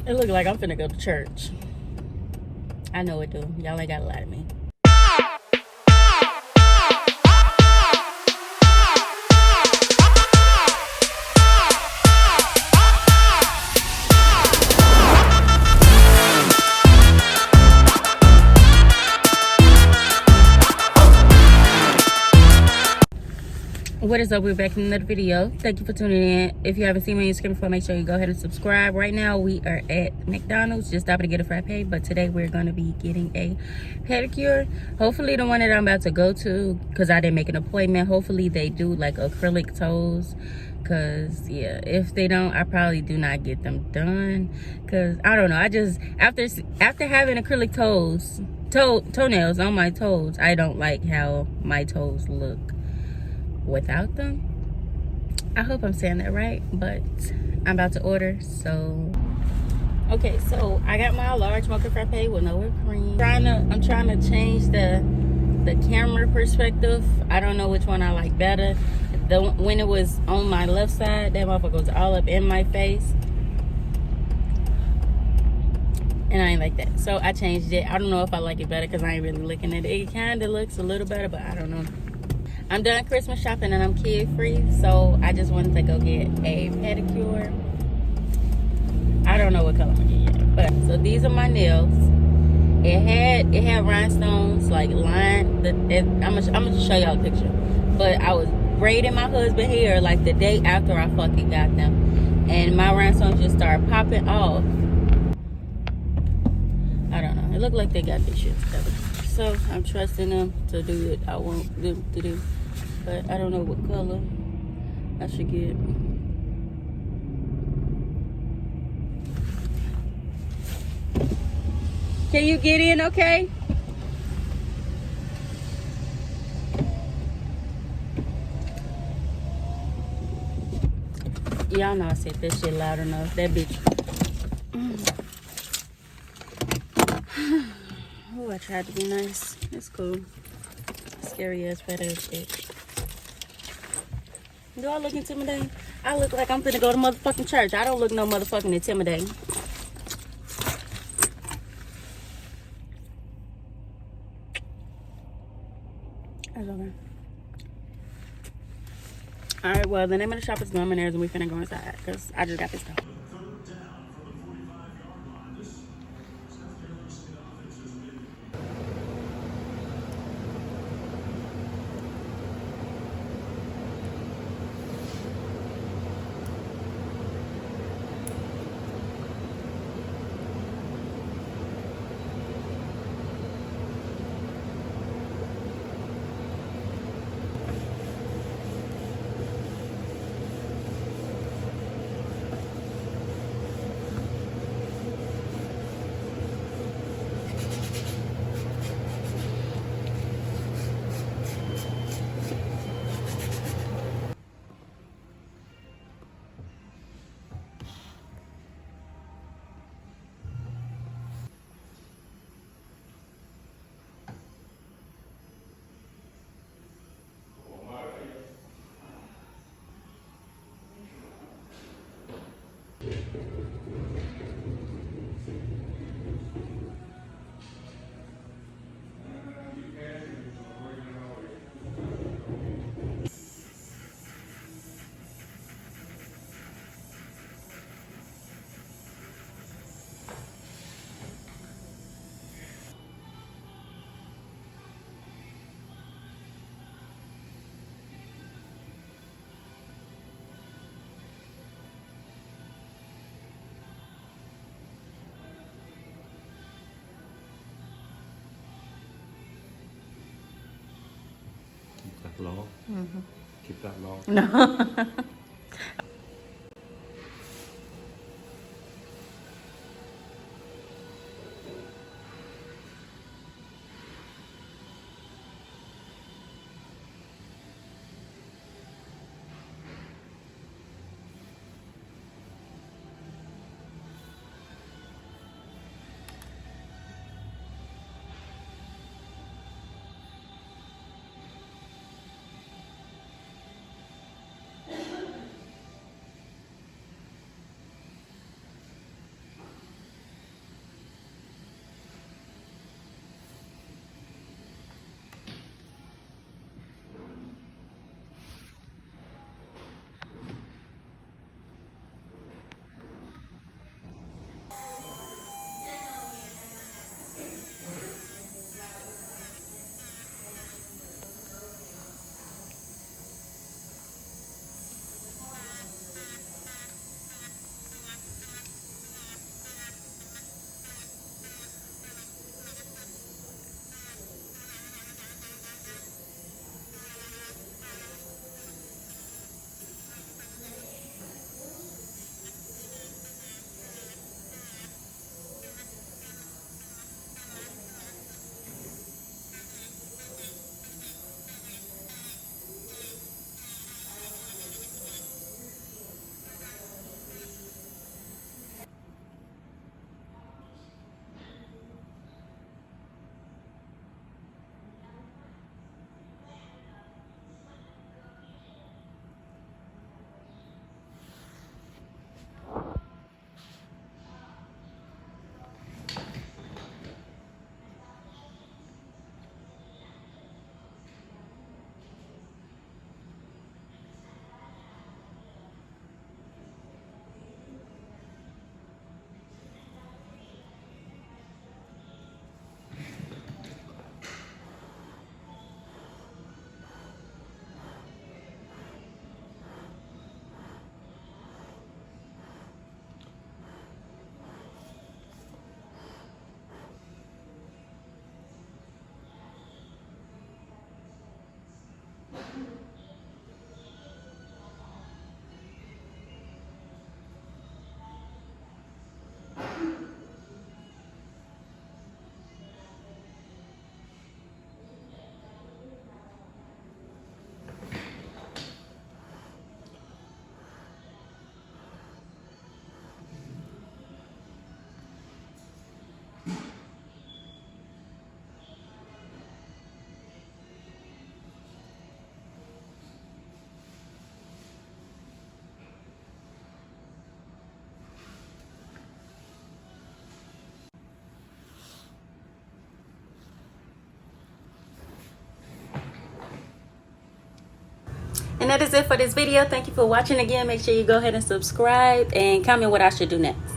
It look like I'm finna go to church. I know it do. Y'all ain't gotta lie to me. What is up? We're back in another video. Thank you for tuning in. If you haven't seen me on your screen before, make sure you go ahead and subscribe. Right now we are at McDonald's, just stopping to get a frappe, but today we're going to be getting a pedicure. Hopefully the one that I'm about to go to, because I didn't make an appointment, hopefully they do like acrylic toes, because yeah, if they don't, I probably do not get them done, because I don't know, I just after having acrylic toenails on my toes, I don't like how my toes look without them. I hope I'm saying that right, but I'm about to order. So okay, so I got my large mocha frappe with no whipped cream. I'm trying to change the camera perspective. I don't know which one I like better. When it was on my left side, that motherfucker was all up in my face, and I ain't like that, so I changed it. I don't know if I like it better because I ain't really looking at it. It kind of looks a little better, but I don't know. I'm done Christmas shopping and I'm kid free, so I just wanted to go get a pedicure. I don't know what color I'm gonna get, but so these are my nails. It had rhinestones like lined. I'm gonna show y'all a picture. But I was braiding my husband's hair like the day after I fucking got them, and my rhinestones just started popping off. I don't know. It looked like they got this shit together, so I'm trusting them to do what I want them to do. But I don't know what color I should get. Can you get in okay? Y'all know I said that shit loud enough. That bitch. Oh, I tried to be nice. It's cool. Scary ass fat ass bitch. Do I look intimidating? I look like I'm finna go to motherfucking church. I don't look no motherfucking intimidating. That's okay. Alright, well, the name of the shop is Luminaires, and we finna go inside because I just got this stuff. that long. Mm-hmm. Keep that long. No. And that is it for this video. Thank you for watching again. Make sure you go ahead and subscribe and comment what I should do next.